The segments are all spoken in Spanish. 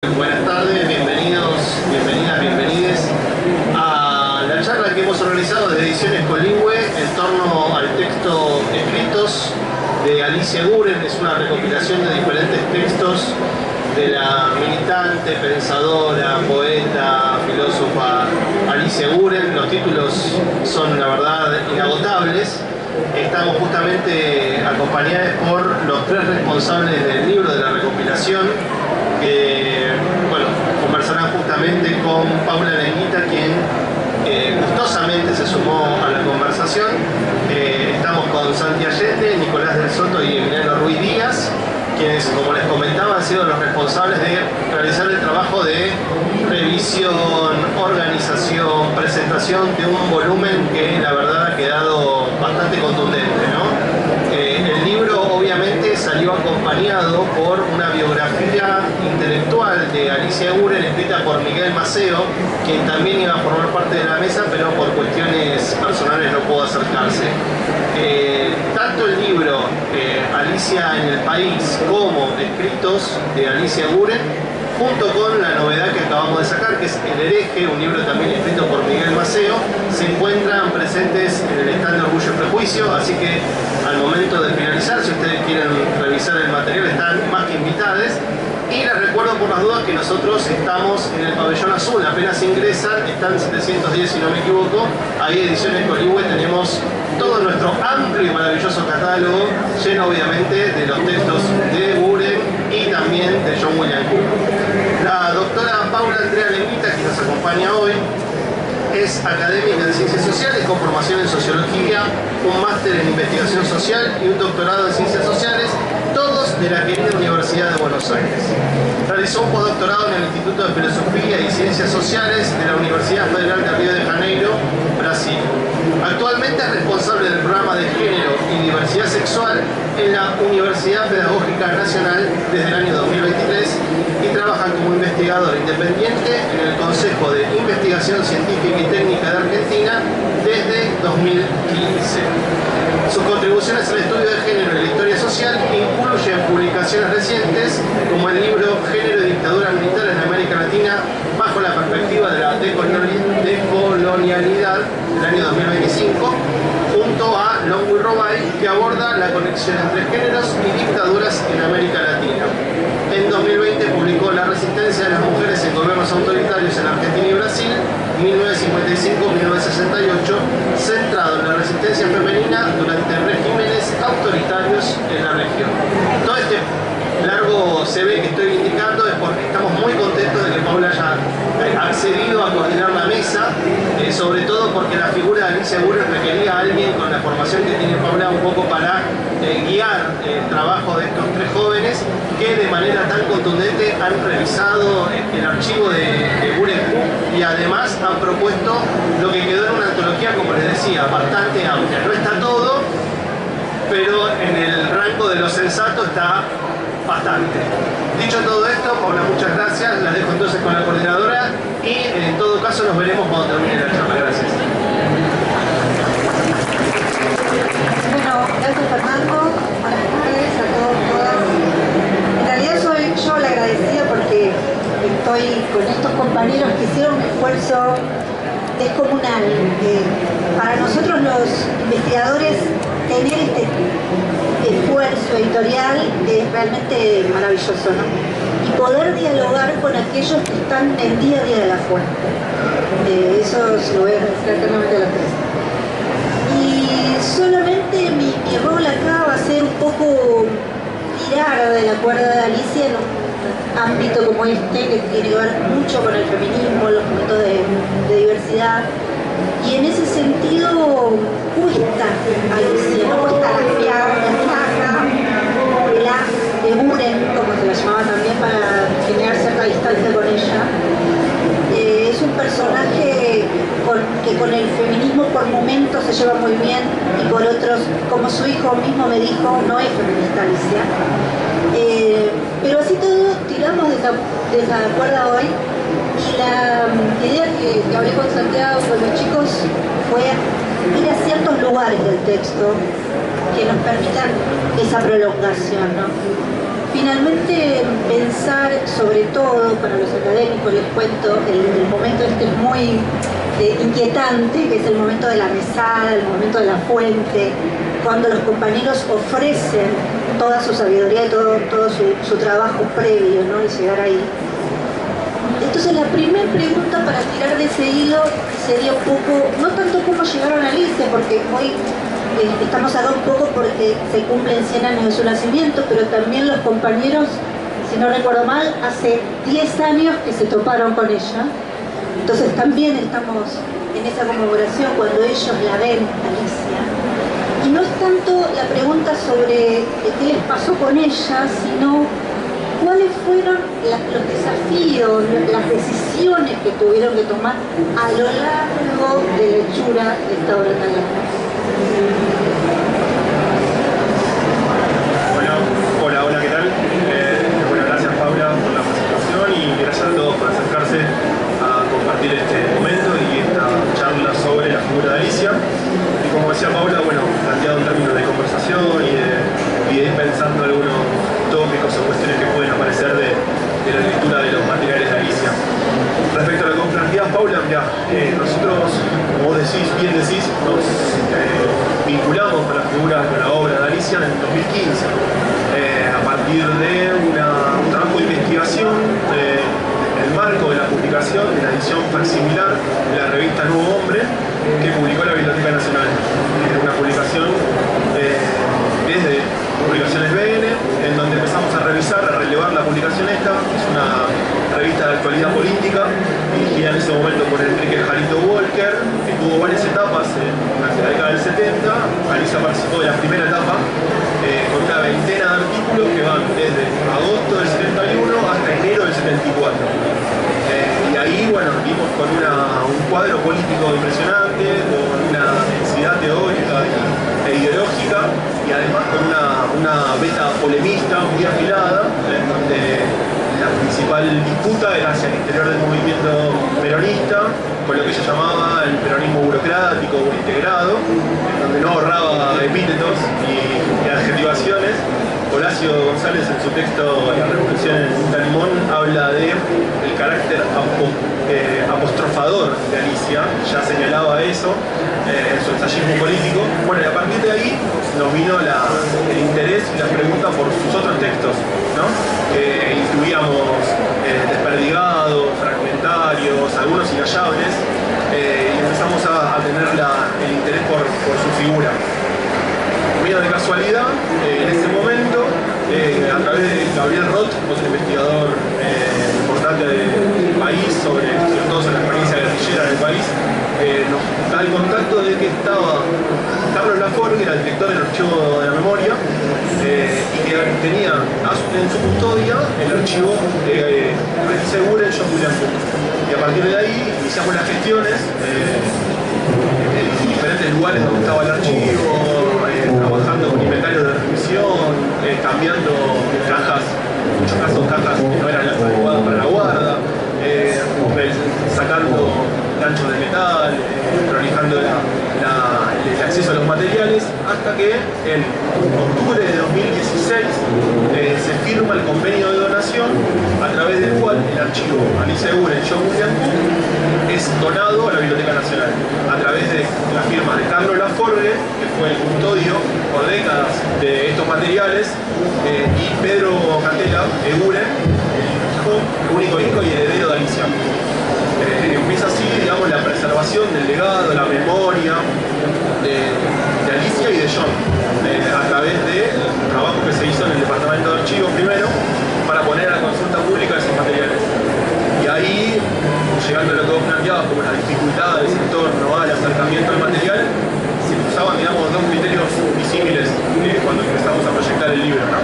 Buenas tardes, bienvenides a la charla que hemos organizado desde Ediciones Colingüe en torno al texto Escritos de Alicia Guren. Es una recopilación de diferentes textos de la militante, pensadora, poeta, filósofa Alicia Guren. Los títulos son, la verdad, inagotables. Estamos justamente acompañados por los tres responsables del libro, de la recopilación, que conversarán justamente con Paula Lenguita, quien gustosamente se sumó a la conversación. Estamos con Santi Allende, Nicolás del Soto y Emiliano Ruiz Díaz, quienes, como les comentaba, han sido los responsables de realizar el trabajo de revisión, organización, presentación de un volumen que la verdad ha quedado bastante contundente, ¿no? El libro obviamente salió acompañado por una biografía intelectual de Alicia Guren escrita por Miguel Maceo, quien también iba a formar parte de la mesa, pero por cuestiones personales no pudo acercarse. Tanto el libro Alicia en el País como Escritos de Alicia Guren, junto con la novedad que acabamos de sacar, que es El Hereje, un libro también escrito por Miguel Maceo, se encuentran presentes en el stand de Orgullo y Prejuicio, así que al momento de finalizar, si ustedes quieren revisar el material, están más que invitados. Y les recuerdo por las dudas que nosotros estamos en el pabellón azul, apenas ingresan, están 710 si no me equivoco, ahí Ediciones Colingüe tenemos todo nuestro amplio y maravilloso catálogo, lleno obviamente de los textos de Guren y también de John William Cook. La doctora Paula Andrea Lenguita, que nos acompaña hoy, es académica en Ciencias Sociales con formación en Sociología, un máster en Investigación Social y un doctorado en Ciencias Sociales, todos de la querida Universidad de Buenos Aires. Realizó un postdoctorado en el Instituto de Filosofía y Ciencias Sociales de la Universidad Federal de Río de Janeiro, Brasil. Actualmente es responsable del programa de Género y Diversidad Sexual en la Universidad Pedagógica Nacional desde el año 2023 y trabaja como investigador independiente en el Consejo de Investigación Científica y Técnica de Argentina desde 2015. Sus contribuciones al estudio de género y la historia social incluyen publicaciones recientes como el libro Género y Dictadura Militar en América Latina bajo la perspectiva de la decolonialidad del año 2025, junto a Longwy Robay, que aborda la conexión entre géneros y dictaduras en América Latina. En 2020 publicó La resistencia de las mujeres en gobiernos autoritarios en Argentina y Brasil, 1955-1968, centrado en la resistencia femenina durante regímenes autoritarios en la región. Todo este largo CV que estoy indicando es porque estamos muy contentos de que Paula haya accedido a coordinar la mesa, sobre todo porque la figura de Alicia Guren requería a alguien con la formación que tiene Paula un poco para guiar el trabajo de estos tres jóvenes que de manera tan contundente han revisado el archivo de Guren y además han propuesto lo que quedó en una antología, como les decía, bastante amplia. No está todo, pero en el rango de lo sensato está bastante. Dicho todo esto, Paula, muchas gracias. Las dejo entonces con la coordinadora y en todo caso nos veremos cuando termine la charla. Gracias. Bueno, gracias Fernando. Buenas tardes a todos, todas. En realidad soy yo la agradecida porque estoy con estos compañeros que hicieron un esfuerzo descomunal. Para nosotros los investigadores tener este esfuerzo editorial es realmente maravilloso, ¿no? Y poder dialogar con aquellos que están en el día a día de la fuente. Eso se lo voy a agradecer eternamente a los tres. Y solamente mi rol acá va a ser un poco tirar de la cuerda de Alicia en un ámbito como este que tiene que ver mucho con el feminismo, los puntos de diversidad. Y en ese sentido cuesta Alicia, no cuesta de Guren, como se la llamaba también, para generar cierta distancia con ella. Es un personaje que con el feminismo por momentos se lleva muy bien y por otros, como su hijo mismo me dijo, no es feminista Alicia. Pero así todo tiramos de esa cuerda hoy y la idea que hablé con Santiago, con los chicos, fue ir a ciertos lugares del texto que nos permitan esa prolongación, ¿no? finalmente pensar, sobre todo para los académicos, les cuento, el momento este es muy inquietante, que es el momento de la mesada, el momento de la fuente, cuando los compañeros ofrecen toda su sabiduría y todo su trabajo previo, ¿no? Y llegar ahí. Entonces la primera pregunta para tirar de ese hilo sería un poco, no tanto cómo llegaron a Alicia, porque hoy estamos acá un poco porque se cumplen 100 años de su nacimiento, pero también los compañeros, si no recuerdo mal, hace 10 años que se toparon con ella. Entonces también estamos en esa conmemoración cuando ellos la ven, Alicia. Y no es tanto la pregunta sobre qué les pasó con ella, sino cuáles fueron los desafíos, las decisiones que tuvieron que tomar a lo largo de la hechura de esta obra tan larga. Bueno, hola, ¿qué tal? Bueno, gracias Paula por la presentación y gracias a todos por acercarse a compartir este momento y esta charla sobre la figura de Alicia. Y como decía Paula, bueno, planteado en términos de conversación y de ir pensando algunos tópicos o cuestiones que pueden aparecer de la lectura de los materiales de Alicia. Respecto a lo que vos planteás, Paula, mirá, nosotros, como vos bien decís, nos vinculamos con la figura, con la obra de Alicia en el 2015, a partir de un trabajo de investigación en el marco de la publicación de la edición facsimilar de la revista Nuevo Hombre, que publicó la Biblioteca Nacional. Una publicación desde Publicaciones BN, en donde empezamos a revisar, a relevar la publicación esta. Es una revista de actualidad política, dirigida en ese momento por Enrique Jarito Walker, que tuvo varias etapas en la década del 70. Alicia participó de la primera etapa, con una veintena de artículos que van desde agosto del 71 hasta enero del 74. Y ahí, bueno, vimos con un cuadro político impresionante, con una densidad teórica e ideológica, y además con una beta polemista muy afilada, en donde la principal disputa era hacia el interior del movimiento peronista, con lo que ella llamaba el peronismo burocrático o integrado, en donde no ahorraba epítetos y adjetivaciones. Horacio González, en su texto La Revolución en un Talimón, habla del carácter apostrofador de Alicia, ya señalaba eso en su ensayismo político. Bueno, y a partir de ahí nos vino el interés y la pregunta por sus otros textos, ¿no? Que incluíamos desperdigados, fragmentarios, algunos inhallables, y empezamos a tener el interés por su figura. Medio de casualidad, en ese momento, a través de Gabriel Roth, otro investigador importante del país, sobre todo sobre la experiencia guerrillera del país, nos da el contacto de que estaba Carlos Lafort, que era el director del archivo de la memoria, y que tenía en su custodia el archivo de Alicia Eguren y John William Cook. Y a partir de ahí iniciamos las gestiones en diferentes lugares donde estaba el archivo, trabajando con inventarios de revisión, cambiando cajas, en muchos casos cajas que no eran las adecuadas para la guarda, sacando ganchos de metal, prolijando el acceso a los materiales, hasta que en octubre de 2016 se firma el convenio de donación, a través del cual el archivo Alicia Eguren y John William Cook es donado a la Biblioteca Nacional, a través de la firma de Carlos Laforgue, que fue el custodio por décadas de estos materiales, y Pedro Catela Eguren, el único hijo y heredero de Alicia. Empieza así, digamos, la preservación del legado, la memoria de Alicia y de John, a través del trabajo que se hizo en el departamento de archivos primero, para poner a la consulta pública esos materiales. Y ahí, llegando a lo que vos planteabas como las dificultades en torno al acercamiento al material, se usaban, digamos, dos criterios disímiles cuando empezamos a proyectar el libro, ¿no?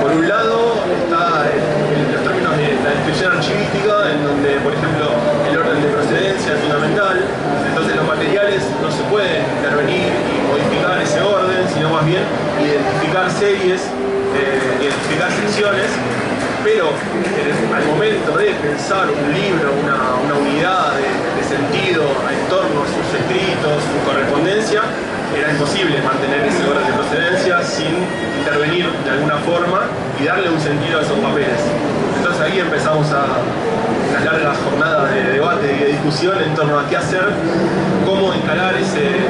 Por un lado está los términos de la descripción archivística, en donde, por ejemplo, el orden de procedencia es fundamental. Entonces los materiales no se pueden intervenir y modificar ese orden, sino más bien identificar series, identificar secciones. Pero al momento de pensar un libro, una unidad de sentido en torno a sus escritos, su correspondencia, era imposible mantener ese orden de procedencia sin intervenir de alguna forma y darle un sentido a esos papeles. Entonces ahí empezamos a las largas jornadas de debate y de discusión en torno a qué hacer, cómo encarar ese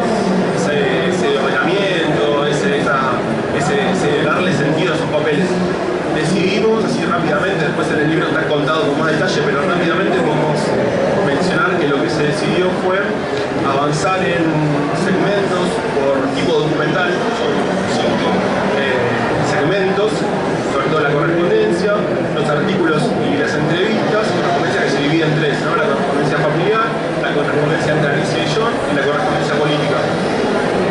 ordenamiento, darle sentido a esos papeles. Decidimos, así rápidamente, después en el libro está contado con más detalle, pero rápidamente podemos mencionar que lo que se decidió fue avanzar en segmentos por tipo documental, son 5 segmentos, sobre todo la correspondencia, los artículos y las entrevistas, correspondencia que se divide en 3, ¿no? La correspondencia familiar, la correspondencia entre Alicia y John y la correspondencia política.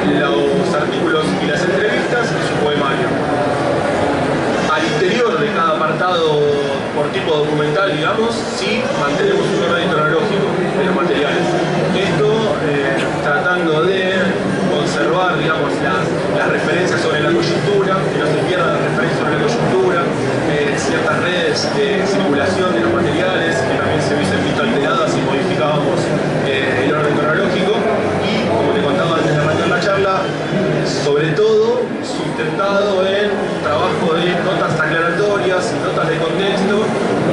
Los artículos y las entrevistas y su poemario. Al interior de cada apartado por tipo documental, digamos, sí mantenemos un orden cronológico de los materiales. Esto tratando de conservar, digamos, las referencias sobre la coyuntura, que no se pierdan las referencias sobre la coyuntura, ciertas redes de circulación de los materiales que también se hubiesen visto alteradas si modificábamos el orden cronológico, y como te contaba antes de arrancar la charla, sobre todo sustentado en un trabajo de notas aclaratorias y notas de contexto,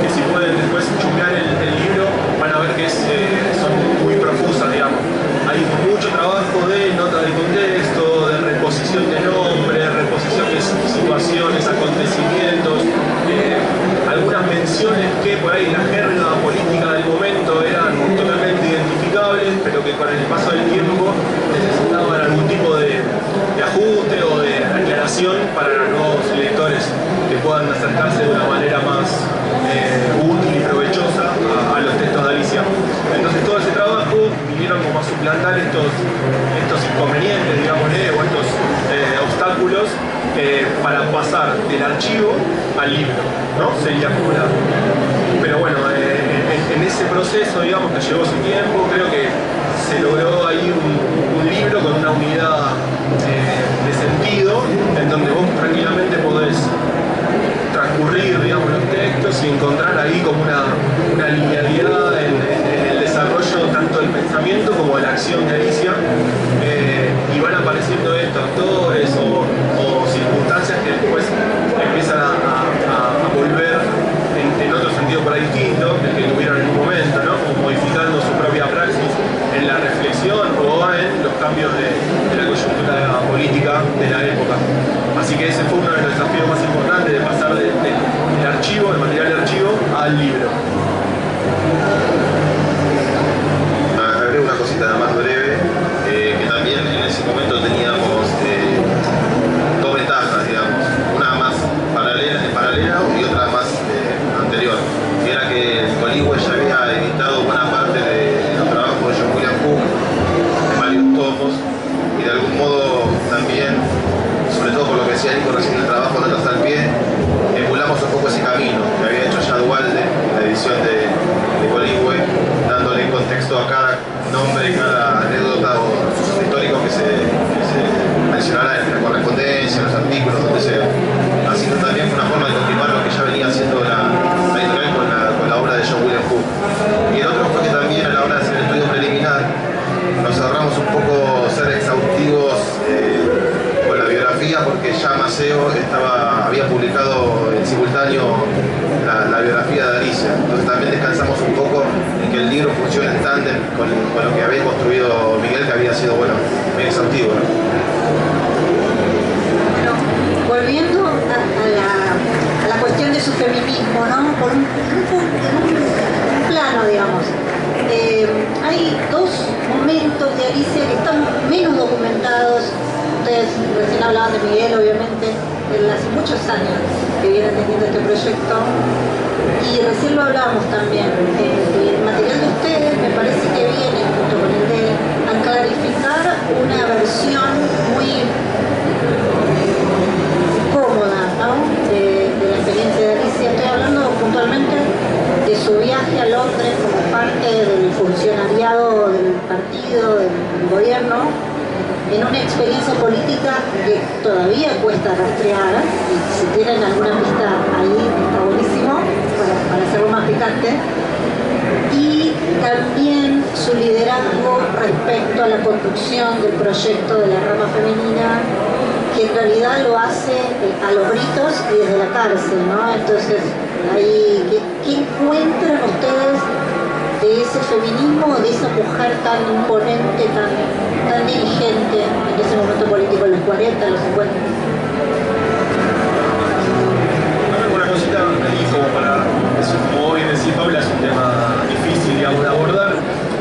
que si pueden después chusmear el libro van a ver que son muy profusas, digamos. Hay mucho trabajo de notas de contexto, de reposición de nombres, reposición de situaciones, acontecimientos, algunas menciones que por ahí en la jerga política del momento eran totalmente identificables, pero que con el paso del tiempo necesitaban algún tipo de ajuste o de aclaración para los nuevos lectores que puedan acercarse de una manera más útil y provechosa a los textos de Alicia. Entonces todo ese trabajo vinieron como a suplantar estos inconvenientes, digámosle, o estos obstáculos para pasar del archivo al libro, ¿no? Sería como la... Pero bueno, en ese proceso, digamos, que llevó su tiempo, creo que se logró ahí un libro con una unidad de sentido, en donde vos tranquilamente podés transcurrir, digamos, los textos y encontrar ahí como una linealidad en el desarrollo tanto del pensamiento como de la acción de Alicia, y van apareciendo estos actores o circunstancias que después empiezan a volver en otro sentido por ahí distinto del que tuvieron en un momento, ¿no? O modificando su propia praxis en la reflexión o en los cambios de la coyuntura política de la época. Así que ese fue uno de los desafíos más importantes, de pasar del archivo, del material de archivo, al libro. Agrego una cosita nada más breve, que también en ese momento teníamos dos ventajas, digamos, una más paralela y otra más anterior, que era que el Coligüe ya había editado buena parte de los trabajos de John William Cook, de varios tomos, y de algún modo también, sobre todo por lo que decía Nico recién, el trabajo de Notas al Pie, emulamos un poco ese camino que había hecho ya Dualde en la edición de Coligüe, dándole contexto a cada nombre, cada anécdota o suceso histórico que se mencionara en la correspondencia, en los artículos, donde sea. Así que también fue una forma de continuar lo que ya venía haciendo la editorial con la obra de John William Cook. Y el otro fue que también a la hora de hacer el estudio preliminar nos ahorramos un poco ser exhaustivos con la biografía, porque ya Maceo había publicado en simultáneo la biografía de Alicia. Entonces también descansamos un poco en que el libro funcione en tándem con lo que había construido Miguel, que había sido, bueno, bien exhaustivo, ¿no? Bueno, volviendo a la cuestión de su feminismo, ¿no? Por un plano, digamos. Hay dos momentos de Alicia que están menos documentados. Ustedes recién hablaban de Miguel, obviamente, hace muchos años que viene teniendo este proyecto, y recién lo hablamos también. El material de ustedes me parece que viene, junto con el de él, a clarificar una versión muy cómoda, ¿no? de la experiencia de Alicia. Estoy hablando puntualmente de su viaje a Londres como parte del funcionariado del partido, del gobierno, en una experiencia política que todavía cuesta rastrear, y si tienen alguna pista ahí está buenísimo para hacerlo más picante, y también su liderazgo respecto a la construcción del proyecto de la rama femenina, que en realidad lo hace a los gritos y desde la cárcel, ¿no? Entonces, ahí, ¿qué encuentran ustedes de ese feminismo, de esa mujer tan imponente, tan dirigente en ese momento político, en los 40, en los 50? Una cosita ahí como para, como bien decía Paula, es un tema difícil, digamos, de abordar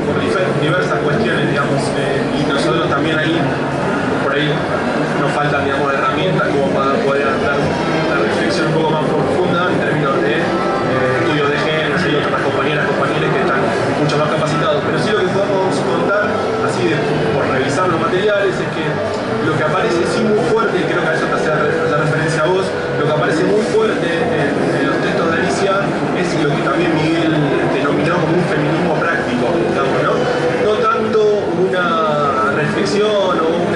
por diversas cuestiones, digamos, y nosotros también ahí, por ahí nos faltan, digamos, herramientas como para poder dar una reflexión un poco más profunda en términos de estudios de género. Hay otras compañeras que están mucho más capacitados, pero sí lo que podemos contar, así por revisar los materiales, es que lo que aparece sí muy fuerte, y creo que a eso te hace referencia a vos, lo que aparece muy fuerte en los textos de Alicia es lo que también Miguel denominó como un feminismo práctico, digamos, ¿no? No tanto una reflexión o un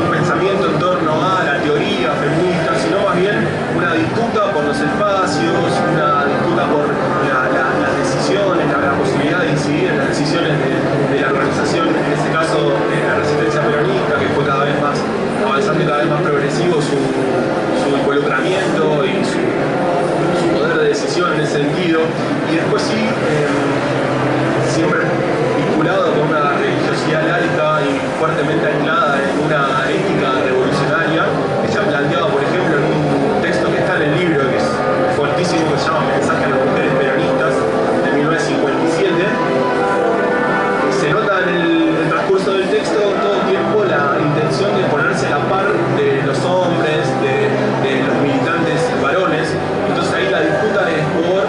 pensamiento en torno a la teoría feminista, sino más bien una disputa por los espacios, una disputa por las decisiones, la posibilidad de incidir en las decisiones de la organización, en este caso de la resistencia peronista, que fue cada vez más avanzando y cada vez más progresivo su involucramiento y su poder de decisión en ese sentido. Y después sí, siempre vinculado con una religiosidad laica y fuertemente anclada en una ética revolucionaria. Ella planteaba, por ejemplo, en un texto que está en el libro, que es fuertísimo, que se llama Mensaje a las mujeres peronistas, de 1957, se nota en el transcurso del texto todo el tiempo la intención de ponerse a la par de los hombres, de los militantes varones. Entonces ahí la disputa es por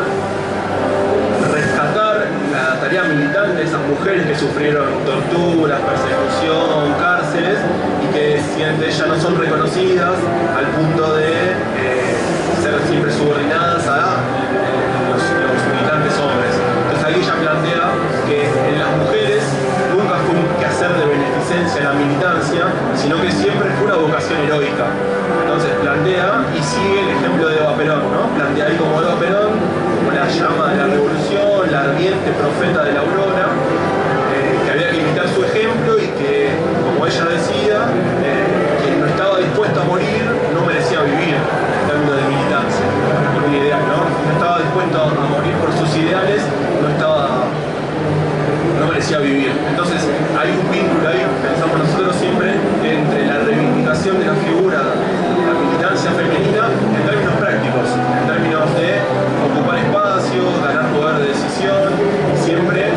rescatar la tarea militante de esas mujeres que sufrieron torturas, persecución, cárceles, y que si entre ellas no son reconocidas al punto de ser siempre subordinadas a los militantes hombres. Entonces ahí ella plantea que en las mujeres nunca fue un quehacer de beneficencia la militancia, sino que siempre fue una vocación heroica. Entonces plantea y sigue el ejemplo de Eva Perón, ¿no? Plantea ahí como Eva Perón, como la llama de la revolución, la ardiente profeta de la aurora, que había que imitar su ejemplo y que, como ella decía, quien no estaba dispuesto a morir no merecía vivir, en términos de militancia, por un ideal, ¿no? No estaba dispuesto a morir por sus ideales, no merecía vivir. Entonces hay un vínculo ahí, pensamos nosotros siempre, entre la reivindicación de la figura, la militancia femenina, en términos prácticos, en términos de ocupar espacios, ganar poder de decisión, siempre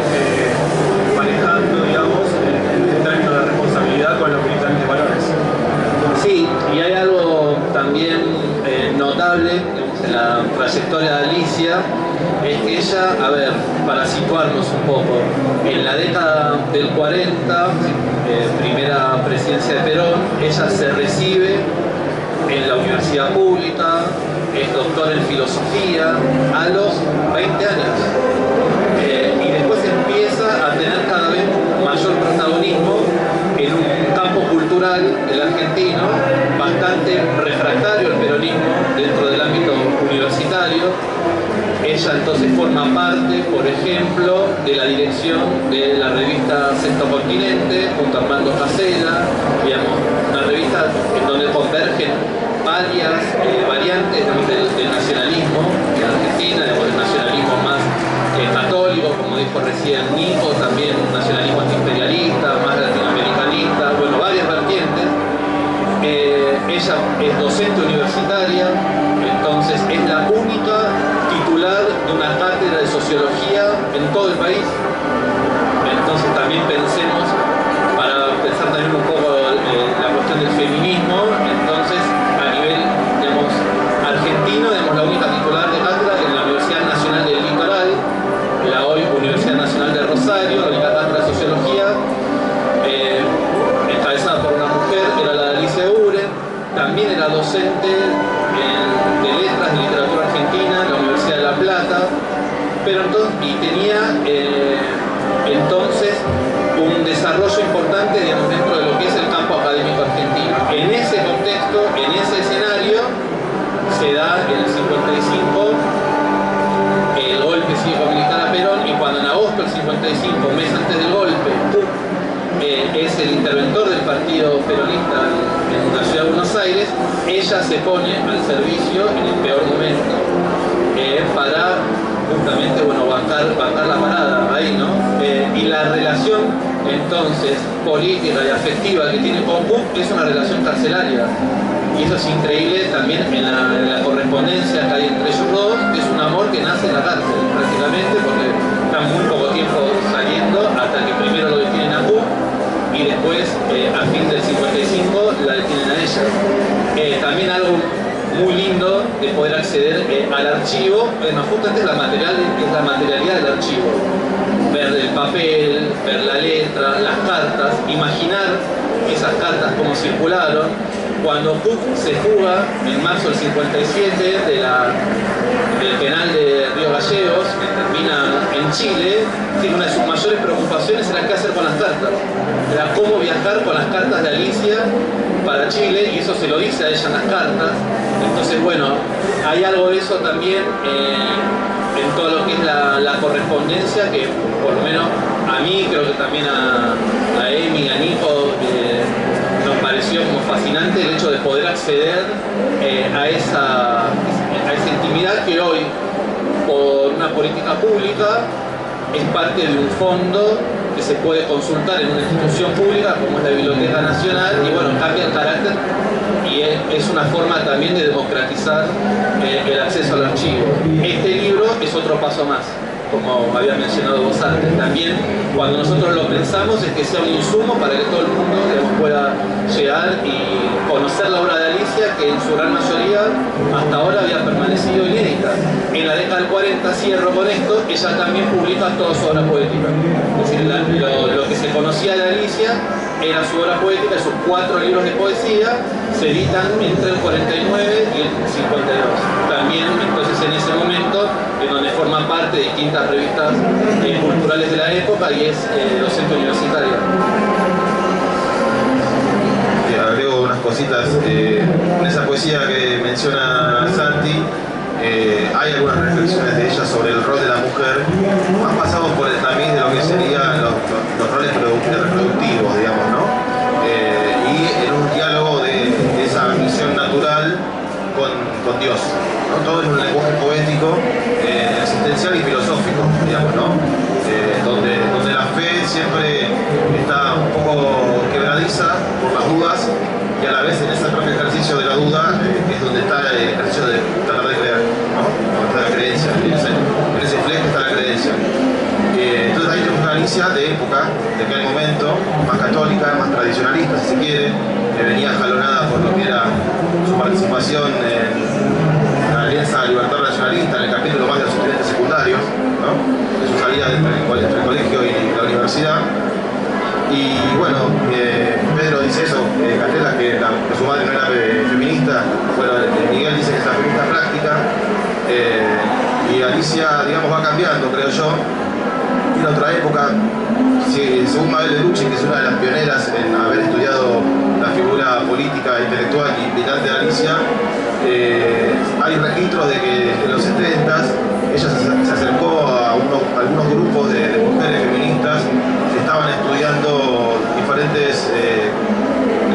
manejando, digamos, en términos de responsabilidad con los militantes varones. Sí, y hay algo también notable, digamos, en la trayectoria de Alicia, es que ella, a ver, para situarnos un poco, en la década del 40, primera presidencia de Perón, ella se recibe en la universidad pública, es doctor en filosofía a los 20 años. Y después empieza a tener cada vez mayor protagonismo en un campo cultural, el argentino, bastante refractario al peronismo dentro del ámbito universitario. Ella entonces forma parte, por ejemplo, de la dirección de la revista Sexto Continente, junto a Armando Casella, digamos, una revista en donde convergen varias variantes del nacionalismo en Argentina, digamos, el nacionalismo más católico, como dijo recién Nico, también un nacionalismo antiimperialista, más latinoamericanista, bueno, varias vertientes. Ella es docente universitaria, entonces es la única titular de una cátedra de sociología en todo el país. Entonces también pensemos, para pensar también un poco la cuestión del feminismo, entonces a nivel, digamos, argentino, digamos, la única titular de cátedra en la Universidad Nacional del Litoral, la hoy Universidad Nacional de Rosario, la única cátedra de sociología, encabezada por una mujer, era la de Alicia Guren. También era docente de letras y literatura argentina en la Universidad de La Plata, pero y tenía entonces un desarrollo importante, digamos, dentro de lo que es el campo académico argentino. En ese contexto, en ese escenario, se da en el 55 el golpe cívico-militar a Perón, y cuando en agosto del 55, un mes antes del golpe, es el interventor del partido peronista en la ciudad de Buenos Aires, ella se pone al servicio en el peor momento para justamente, bueno, bancar la parada ahí, ¿no? Y la relación entonces política y afectiva que tiene con Cook es una relación carcelaria. Y eso es increíble también en la correspondencia que hay entre ellos dos, que es un amor que nace en la cárcel prácticamente, porque están muy poco tiempo saliendo hasta que primero lo detienen a Cook y después a fin del 55 la detienen a ella. También algo muy lindo de poder acceder al archivo, justamente es la materialidad del archivo, ver el papel, ver la letra, las cartas, imaginar esas cartas cómo circularon. Cuando Cook se fuga en marzo del 57 del penal de Río Gallegos, que termina en Chile, una de sus mayores preocupaciones era qué hacer con las cartas. Era cómo viajar con las cartas de Alicia para Chile, y eso se lo dice a ella en las cartas. Entonces, bueno, hay algo de eso también en todo lo que es la correspondencia, que por lo menos a mí, creo que también a Emi, a Nico, nos pareció como fascinante el hecho de poder acceder a esa intimidad que hoy, por una política pública, es parte de un fondo que se puede consultar en una institución pública como es la Biblioteca Nacional, y bueno, cambia el carácter y es una forma también de democratizar el acceso al archivo. Este libro es otro paso más, como había mencionado vos antes. También cuando nosotros lo pensamos es que sea un insumo para que todo el mundo pueda llegar y conocer la obra de Alicia, que en su gran mayoría hasta ahora había permanecido inédita. En la década del 40, cierro con esto, ella también publica toda su obra poética. Es decir, lo que se conocía de Alicia era su obra poética, sus 4 libros de poesía, se editan entre el 49 y el 52. También, entonces, en ese momento, en donde forma parte de distintas revistas culturales de la época, y es docente universitaria. Agrego unas cositas. En esa poesía que menciona Santi, hay algunas reflexiones de ella sobre el rol de la mujer, más pasados por el tamiz de lo que serían los roles reproductivos, digamos, ¿no? Y en un diálogo de esa misión natural con Dios, ¿no? Todo en un lenguaje poético, existencial y filosófico, digamos, ¿no? Donde la fe siempre está un poco quebradiza por las dudas, y a la vez en ese propio ejercicio de la duda es donde está el ejercicio de tratar de creer, ¿no? Donde está la creencia, en ese flejo está la creencia. Entonces ahí tenemos una Alicia de época, de aquel momento, más católica, más tradicionalista si se quiere, que venía jalonada por lo que era su participación en la Alianza Libertad Nacionalista, en el capítulo más de los estudiantes secundarios, ¿no? De su salida entre el colegio y la universidad. Y bueno, Pedro dice eso, Castela, que su madre no era feminista. Bueno, Miguel dice que es la feminista práctica, y Alicia, digamos, va cambiando, creo yo. En otra época, según Mabel Derucci, que es una de las pioneras en haber estudiado la figura política, intelectual y militante de Alicia, hay registros de que en los 70s ella se acercó a algunos grupos de mujeres feministas que estaban estudiando diferentes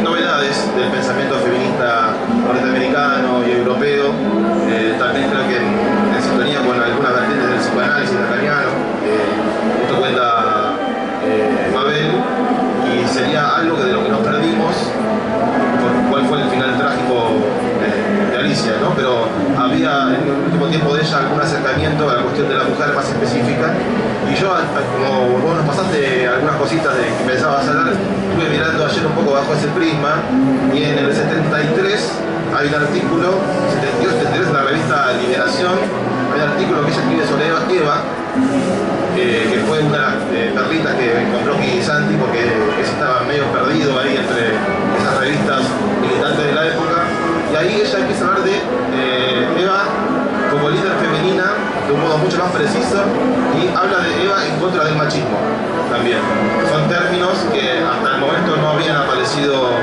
novedades del pensamiento feminista norteamericano y europeo. También creo que en sintonía con algunas vertientes del psicoanálisis lacaniano. Esto cuenta Mabel, y sería algo de lo que nos perdimos, cuál fue el final trágico de Alicia, ¿no? Pero había en el último tiempo de ella algún acercamiento a la cuestión de la mujer más específica, y yo, como vos nos pasaste algunas cositas de que pensabas hablar, estuve mirando ayer un poco bajo ese prisma, y en el 73 hay un artículo, 72-73, en la revista Liberación, hay un artículo que ella escribe sobre Eva, que fue una de las perlitas que encontró Santi, porque estaba medio perdido ahí entre esas revistas militantes de la época, y ahí ella empieza a hablar de Eva como líder femenina de un modo mucho más preciso, y habla de Eva en contra del machismo también. Son términos que hasta el momento no habían aparecido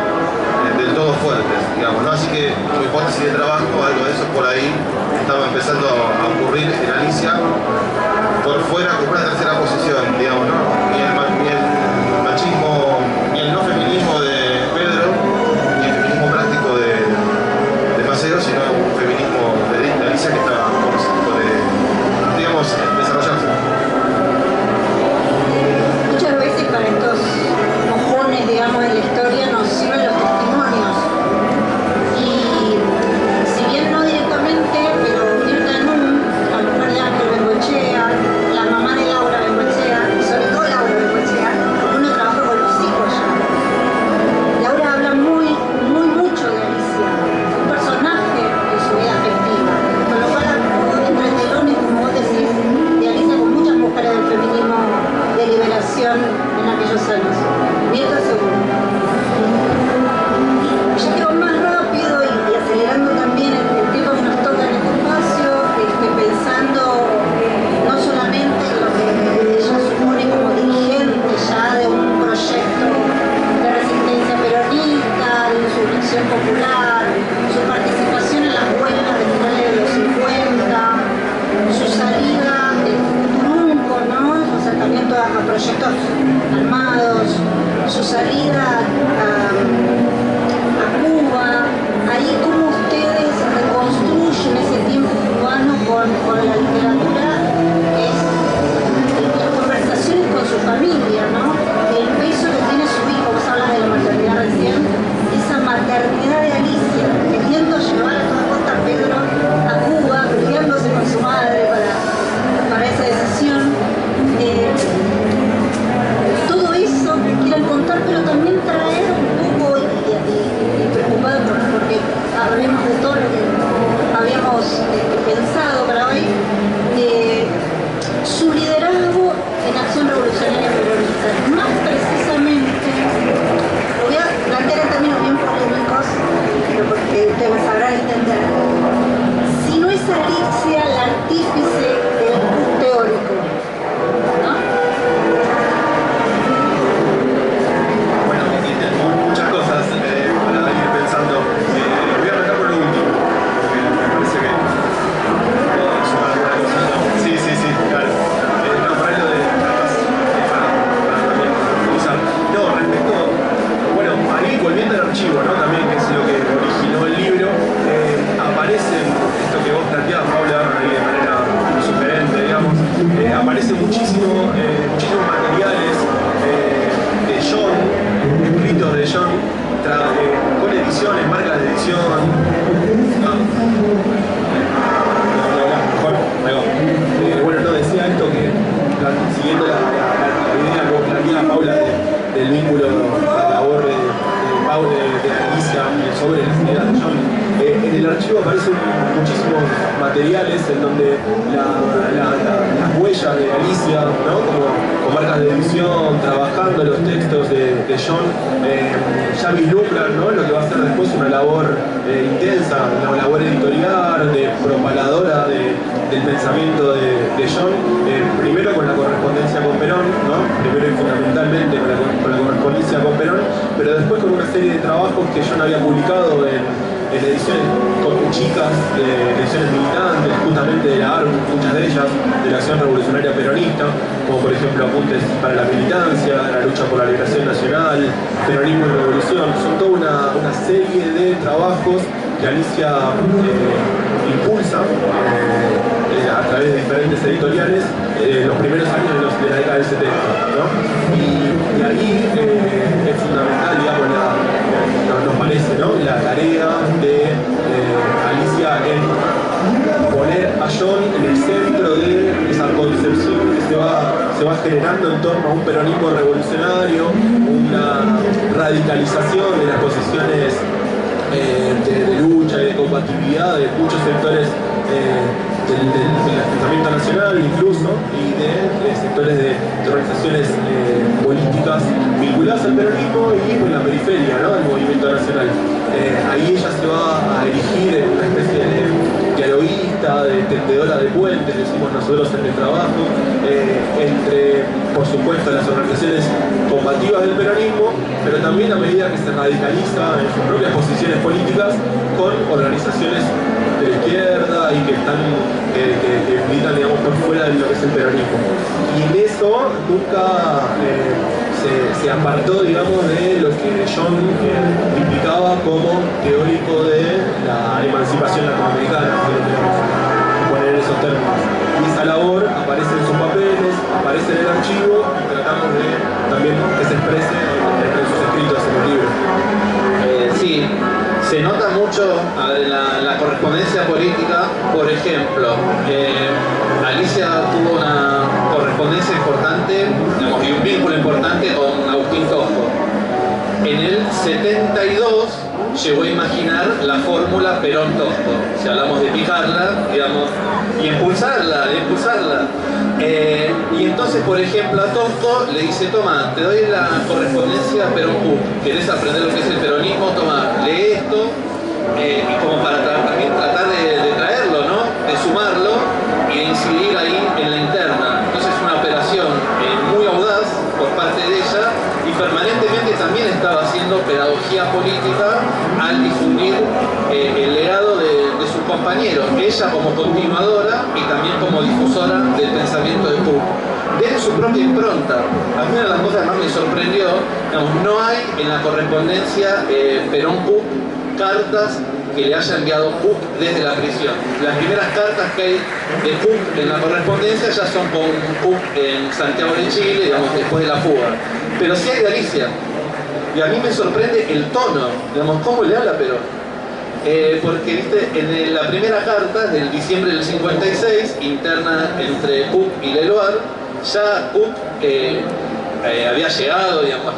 del todo fuertes, digamos, ¿no? Así que como hipótesis de trabajo, algo de eso por ahí estaba empezando a ocurrir en Alicia, por fuera como una tercera posición, digamos, ¿no? Ni el machismo, ni el no feminismo de Pedro, ni el feminismo pensado para hoy, su liderazgo en Acción Revolucionaria Peronista. Más precisamente, lo voy a plantear en términos bien polémicos, pero porque ustedes sabrán entender. Si no es Alicia la artífice del teórico, ¿no? Bueno, muchas cosas para ir pensando. Voy a arrancar por lo último, porque me parece que puedo sumar alguna cosa. Sí, claro. No, para lo de para también usar. No, respecto, bueno, ahí volviendo al archivo, ¿no? También, que es lo que originó el libro, aparecen, esto que vos planteabas, Paula, ahí de manera sugerente, digamos, aparecen muchísimos materiales de John, escritos de John, con ediciones, marcas de edición. Bueno, no, decía esto que, siguiendo la idea que vos planteabas, Paula, del vínculo a la labor de Alicia sobre las ideas de John. En el archivo aparecen muchísimos materiales en donde las huellas de Alicia, ¿no? Como con marcas de edición, trabajando los textos de John, ya vislumbran, ¿no? Lo que va a ser después una labor intensa, una labor editorial, de propagadora del pensamiento de John, primero con la correspondencia con Perón, ¿no? Primero y fundamentalmente con la correspondencia con Perón, pero después con una serie de trabajos que John había publicado en ediciones chicas, de ediciones militantes, justamente de la ARP, muchas de ellas, de la Acción Revolucionaria Peronista, como por ejemplo Apuntes para la Militancia, la lucha por la liberación nacional, Peronismo y Revolución. Son toda una serie de trabajos que Alicia impulsa a través de diferentes editoriales los primeros años de la década del 70, ¿no? Y ahí es fundamental, digamos, nos parece, ¿no? La tarea de Alicia en poner a John en el centro de esa concepción que se va generando en torno a un peronismo revolucionario, una radicalización de las posiciones de lucha y de combatividad de muchos sectores del pensamiento nacional incluso, y de sectores de organizaciones políticas vinculadas al peronismo y con la periferia, ¿no? Del movimiento nacional. Ahí ella se va a erigir en una especie de dialoguista, de tendedora de puentes, decimos nosotros en el trabajo, entre, por supuesto, las organizaciones combativas del peronismo, pero también a medida que se radicaliza en sus propias posiciones políticas con organizaciones de la izquierda y que militan, digamos, por fuera de lo que es el peronismo. Y en eso nunca se apartó, digamos, de lo que John implicaba como teórico de la emancipación latinoamericana, si lo queremos poner en esos términos. Y esa labor aparece en sus papeles, aparece en el archivo, y tratamos de también que se exprese en sus escritos en el libro. Sí, se nota mucho la correspondencia política. Por ejemplo, Alicia tuvo una correspondencia importante, digamos, y un vínculo importante con Agustín Tosco. En el 72 llegó a imaginar la fórmula Perón-Tosco, si hablamos de picarla, digamos, y impulsarla. Y entonces, por ejemplo, a Tosco le dice: toma, te doy la correspondencia Perón-Puc, ¿querés aprender lo que es el peronismo? Toma, lee esto, y como para también tratar de traerlo, ¿no? De sumarlo y de incidir ahí en la interna. Entonces, una operación muy audaz por parte de ella, y permanentemente también estaba haciendo pedagogía política al difundir el legado de sus compañeros, ella como continuadora y también como difusora del pensamiento de Puc. Desde su propia impronta. A mí una de las cosas que más me sorprendió, digamos, no hay en la correspondencia Perón-Puc cartas que le haya enviado Puc desde la prisión. Las primeras cartas que hay de Puc en la correspondencia ya son con Puc en Santiago de Chile, digamos, después de la fuga. Pero sí hay de Alicia. Y a mí me sorprende el tono, digamos, cómo le habla Perón. Porque, viste, en la primera carta del diciembre del 56, interna entre Puc y Leloir, ya Puc había llegado, digamos,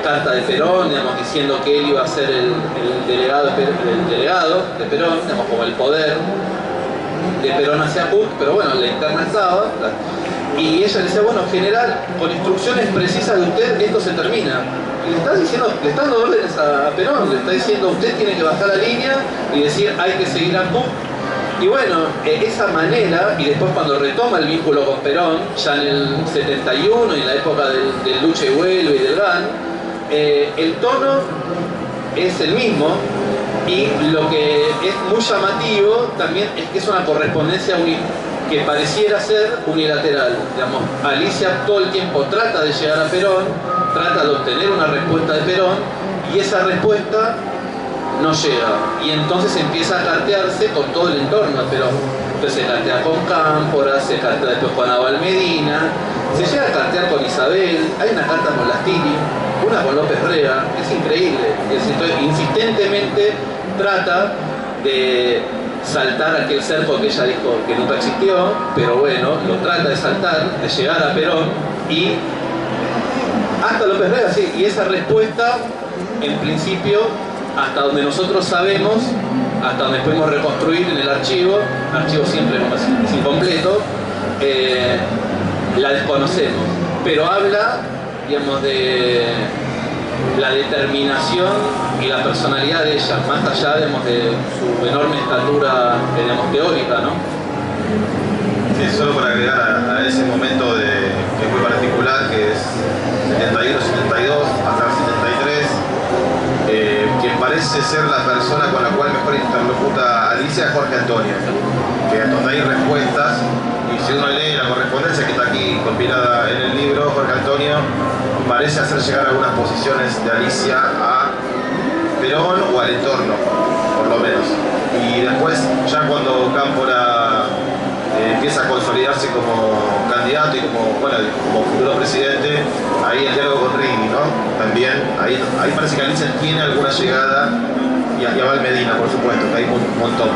carta de Perón, digamos, diciendo que él iba a ser el delegado de Perón, digamos, como el poder de Perón hacia Puig, pero bueno, la interna estaba. Y ella le decía, bueno, general, con instrucciones precisas de usted, esto se termina. Y le está dando órdenes a Perón, le está diciendo, usted tiene que bajar la línea y decir, hay que seguir a Puig. Y bueno, esa manera, y después cuando retoma el vínculo con Perón, ya en el 71 y en la época del Lucha y Vuelve y del GAN, el tono es el mismo, y lo que es muy llamativo también es que es una correspondencia que pareciera ser unilateral. Digamos, Alicia todo el tiempo trata de llegar a Perón, trata de obtener una respuesta de Perón, y esa respuesta no llega, y entonces empieza a cartearse con todo el entorno de Perón. Entonces se cartea con Cámpora, se cartea después con Abal Medina, se llega a cartear con Isabel, hay una carta con Lastiri, una con López Rega, es increíble. Entonces, insistentemente trata de saltar aquel cerco que ella dijo que nunca existió, pero bueno, lo trata de saltar, de llegar a Perón, y hasta López Rega, sí, y esa respuesta, en principio, hasta donde nosotros sabemos, hasta donde podemos reconstruir en el archivo siempre es incompleto, la desconocemos, pero habla, digamos, de la determinación y la personalidad de ella, más allá, digamos, de su enorme estatura, digamos, teórica, ¿no? Sí, solo para agregar a ese momento que es muy particular, que es 71-72 hasta el 73, quien parece ser la persona con la cual mejor interlocuta Alicia es Jorge Antonio, que donde hay respuestas, y si uno lee la correspondencia que está aquí compilada en el libro, Jorge Antonio parece hacer llegar algunas posiciones de Alicia a Perón o al entorno, por lo menos. Y después, ya cuando Cámpora empieza a consolidarse como candidato y como futuro presidente, ahí el diálogo con Righi, ¿no? También, ahí parece que Alicia tiene alguna llegada, y a Abal Medina, por supuesto, que hay un montón.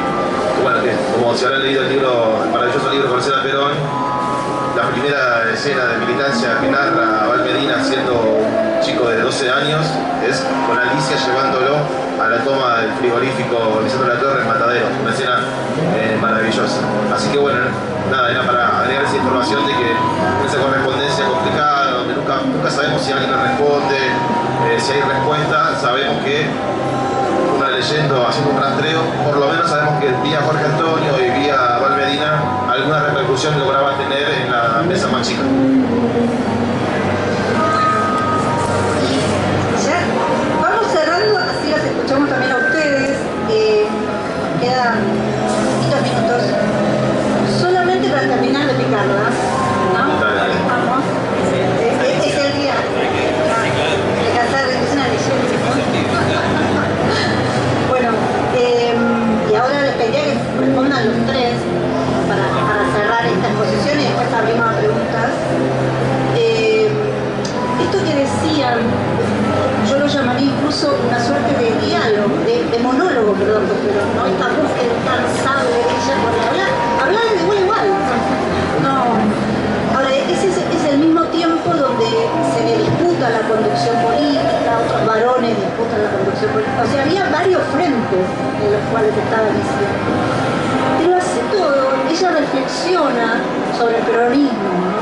Bueno, como si habrán leído el maravilloso libro Conocer a Perón, la primera escena de militancia que narra Abal Medina siendo un chico de 12 años es con Alicia llevándolo a la toma del frigorífico Lisandro de la Torre en Matadero, una escena maravillosa. Así que bueno, nada, era para agregar esa información de que en esa correspondencia complicada, donde nunca sabemos si alguien le responde, si hay respuesta, sabemos que uno leyendo, haciendo un rastreo, por lo menos sabemos que vía Jorge Antonio y vía Abal Medina alguna repercusión lograba tener en la mesa más chica. Ya, vamos cerrando, así las escuchamos también a ustedes. Quedan poquitos minutos. Solamente para terminar de picarla, ¿no? Vamos. Es el día de casar, es una leyenda. Bueno, y ahora les pediría que respondan los tres para cerrar esta exposición y después abrimos a preguntas. Esto que decían, yo lo llamaría incluso una suerte de diálogo, de monólogo, perdón, pero no esta búsqueda incansable de ella por hablar de igual a igual. No. Ahora, es el mismo tiempo donde se le disputa la conducción política, otros varones disputan la conducción política. O sea, había varios frentes en los cuales estaba diciendo. Pero así todo, ella reflexiona sobre el peronismo, ¿no?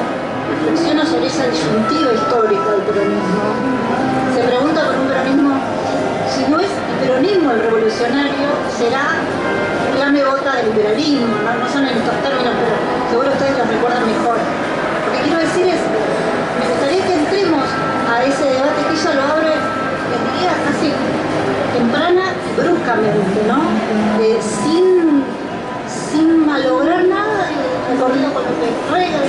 Reflexiona sobre esa disyuntiva histórica del peronismo. Se pregunta por un peronismo, si no es el peronismo el revolucionario, será la bota del liberalismo, no son en estos términos, pero seguro ustedes los recuerdan mejor. Lo que quiero decir es, me gustaría que entremos a ese debate que ella lo abre, les diría, casi temprana y bruscamente, ¿no? Sin malograr nada, recorrido con lo que Rega,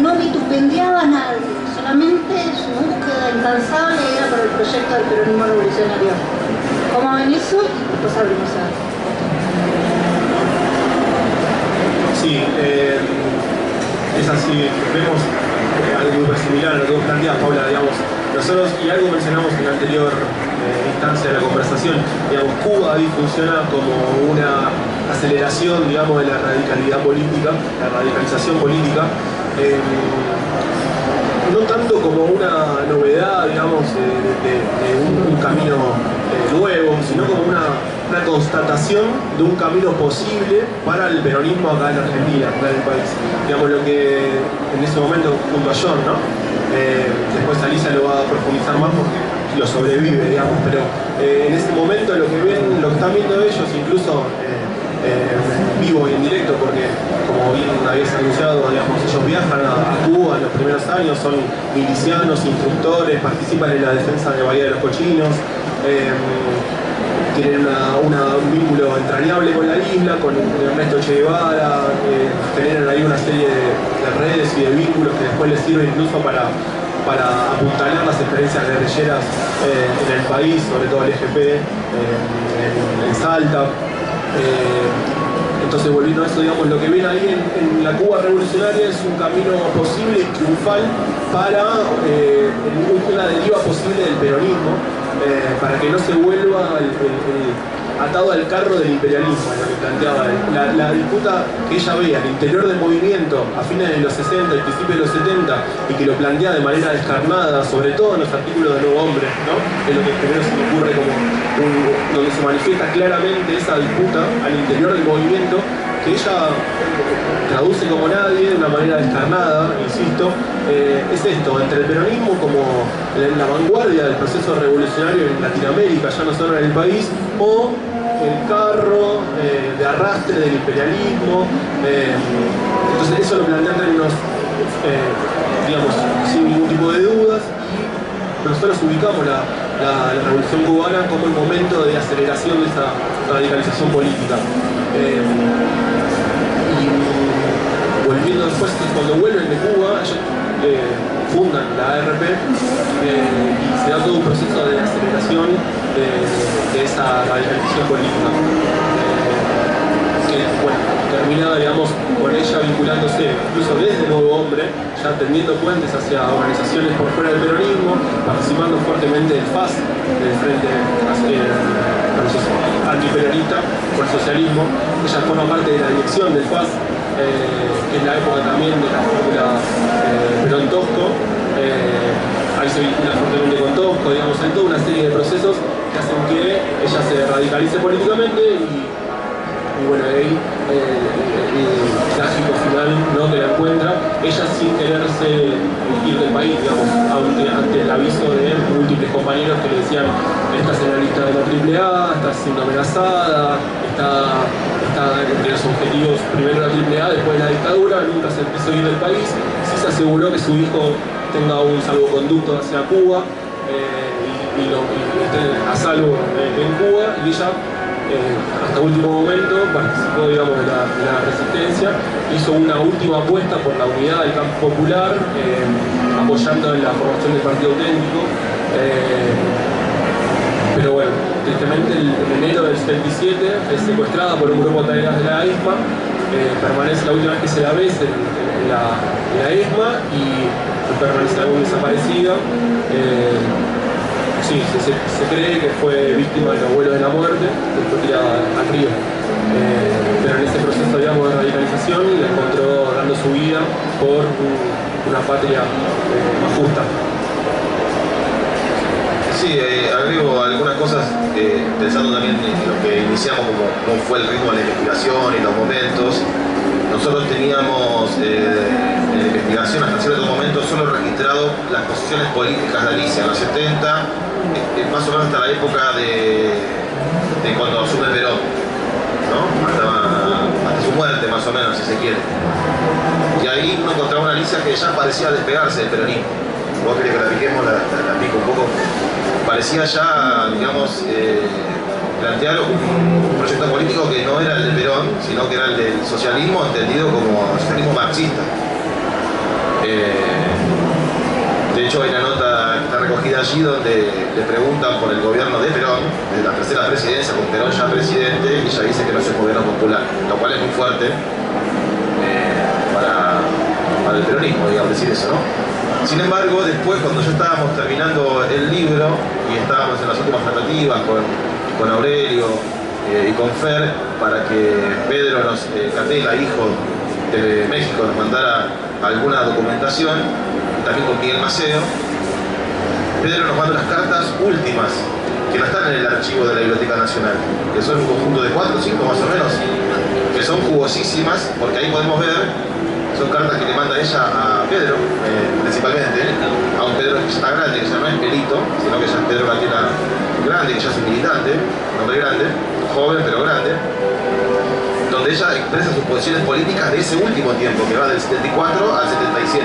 no vitupendiaba a nadie, solamente su búsqueda incansable era por el proyecto del peronismo revolucionario. ¿Cómo ven eso? Y después abrimos a... Sí, es así, vemos algo muy similar a lo que vos planteas, Paula, digamos, nosotros, y algo mencionamos en la anterior instancia de la conversación, digamos, Cuba ahí funciona como una aceleración, digamos, de la radicalidad política, la radicalización política. no tanto como una novedad, digamos, de un camino nuevo, sino como una constatación de un camino posible para el peronismo acá en Argentina, acá en el país. Digamos, lo que en ese momento, junto a John, ¿no? Después Alicia lo va a profundizar más porque lo sobrevive, digamos, pero en ese momento lo que están viendo ellos, incluso vivo y en directo, porque como bien habéis anunciado, digamos, ellos viajan a Cuba en los primeros años, son milicianos, instructores, participan en la defensa de Bahía de los Cochinos, tienen un vínculo entrañable con la isla, con Ernesto Che Guevara, generan ahí una serie de redes y de vínculos que después les sirven incluso para apuntalar las experiencias guerrilleras en el país, sobre todo el EGP, en Salta. Entonces, volviendo a eso, digamos, lo que ven ahí en la Cuba revolucionaria es un camino posible y triunfal para una deriva posible del peronismo, para que no se vuelva atado al carro del imperialismo, lo que planteaba él. La disputa que ella ve al interior del movimiento a fines de los 60 y principios de los 70, y que lo plantea de manera descarnada, sobre todo en los artículos de Nuevo Hombre, ¿no? Es lo que primero se me ocurre como donde se manifiesta claramente esa disputa al interior del movimiento, que ella traduce como nadie, de una manera descarnada, insisto, es esto, entre el peronismo como la vanguardia del proceso revolucionario en Latinoamérica, ya no solo en el país, o el carro de arrastre del imperialismo. Entonces eso lo plantea en términos, digamos, sin ningún tipo de dudas, y nosotros ubicamos la Revolución Cubana como el momento de aceleración de esa radicalización política. Y volviendo después, cuando vuelven de Cuba, ellos fundan la ARP, y se da todo un proceso de aceleración de esa radicalización política. Que, bueno, termina, digamos, con ella vinculándose, incluso desde Nuevo Hombre, ya tendiendo puentes hacia organizaciones por fuera del peronismo, participando fuertemente del FAS, del Frente Antiperonista por el Socialismo. Ella forma parte de la dirección del FAS, que es la época también de la fórmula Perón-Tosco. Ahí se vincula fuertemente con Tosco, digamos, hay toda una serie de procesos que hacen que ella se radicalice políticamente, y bueno, ahí el trágico final, ¿no?, que la encuentra, ella sin quererse ir del país, digamos, ante el aviso de múltiples compañeros que le decían: estás en la lista de la AAA, estás siendo amenazada, está entre los objetivos primero la AAA, después la dictadura, nunca se quiso ir del país. Sí se aseguró que su hijo tenga un salvoconducto hacia Cuba y esté a salvo en Cuba, y ella hasta último momento participó, digamos, de la resistencia, hizo una última apuesta por la unidad del campo popular, apoyando en la formación del Partido Auténtico, pero bueno, tristemente en enero del 77 es secuestrada por un grupo de tareas de la ESMA, permanece, la última vez que se la ve en la ESMA, y permanece aún desaparecida. Sí, se cree que fue víctima de los vuelos de la muerte, que fue tirada al río. Pero en ese proceso, digamos, de radicalización, la encontró dando su vida por una patria más justa. Sí, agrego algunas cosas, pensando también en lo que iniciamos, cómo fue el ritmo de la investigación y los momentos. Nosotros teníamos en la investigación hasta cierto momento solo registrado las posiciones políticas de Alicia en los 70, más o menos hasta la época de cuando asume Perón, ¿no? Hasta su muerte, más o menos, si se quiere. Y ahí uno encontraba una Alicia que ya parecía despegarse del peronismo. Vos querés que la piquemos, la pico un poco. Parecía ya, digamos, plantear un proyecto político que no era el de Perón, sino que era el del socialismo, entendido como socialismo marxista. De hecho, hay una nota que está recogida allí donde le preguntan por el gobierno de Perón, de la tercera presidencia, con Perón ya presidente, y ella dice que no es un gobierno popular, lo cual es muy fuerte para el peronismo, digamos, decir eso, ¿no? Sin embargo, después, cuando ya estábamos terminando el libro y estábamos en las últimas tratativas con Aurelio y con Fer, para que Pedro Catela, hijo de México, nos mandara alguna documentación, también con Miguel Maceo, Pedro nos manda las cartas últimas, que no están en el archivo de la Biblioteca Nacional, que son un conjunto de 4 o 5 más o menos, que son jugosísimas, porque ahí podemos ver, son cartas que le manda ella a Pedro, principalmente, a un Pedro que ya está grande, que ya no es Pelito, sino que ya es Pedro Catela grande, que ya es un militante, un hombre grande, joven pero grande, donde ella expresa sus posiciones políticas de ese último tiempo, que va del 74 al 77.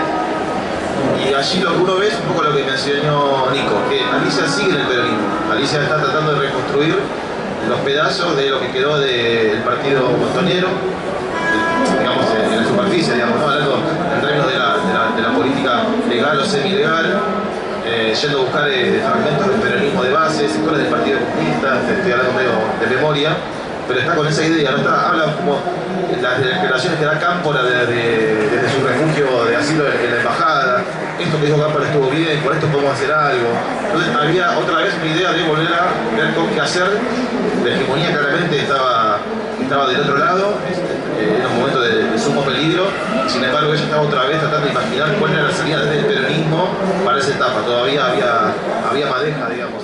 Y allí lo que uno ve es un poco lo que mencionó Nico, que Alicia sigue en el peronismo. Alicia está tratando de reconstruir los pedazos de lo que quedó del partido montonero, digamos, en la superficie, digamos, ¿no? Hablando en términos de la política legal o semi-legal, yendo a buscar fragmentos del peronismo de base, sectores del Partido Comunista, estoy hablando medio de memoria, pero está con esa idea, ¿no? Habla como las declaraciones que da Cámpora desde su refugio de asilo en la embajada. Esto que dijo Cámpora estuvo bien, por esto podemos hacer algo. Entonces había otra vez una idea de volver a ver con qué hacer. La hegemonía claramente estaba del otro lado, en un momento de sumo peligro. Sin embargo, ella estaba otra vez tratando de imaginar cuál era la salida del peronismo para esa etapa. Todavía había madeja, digamos.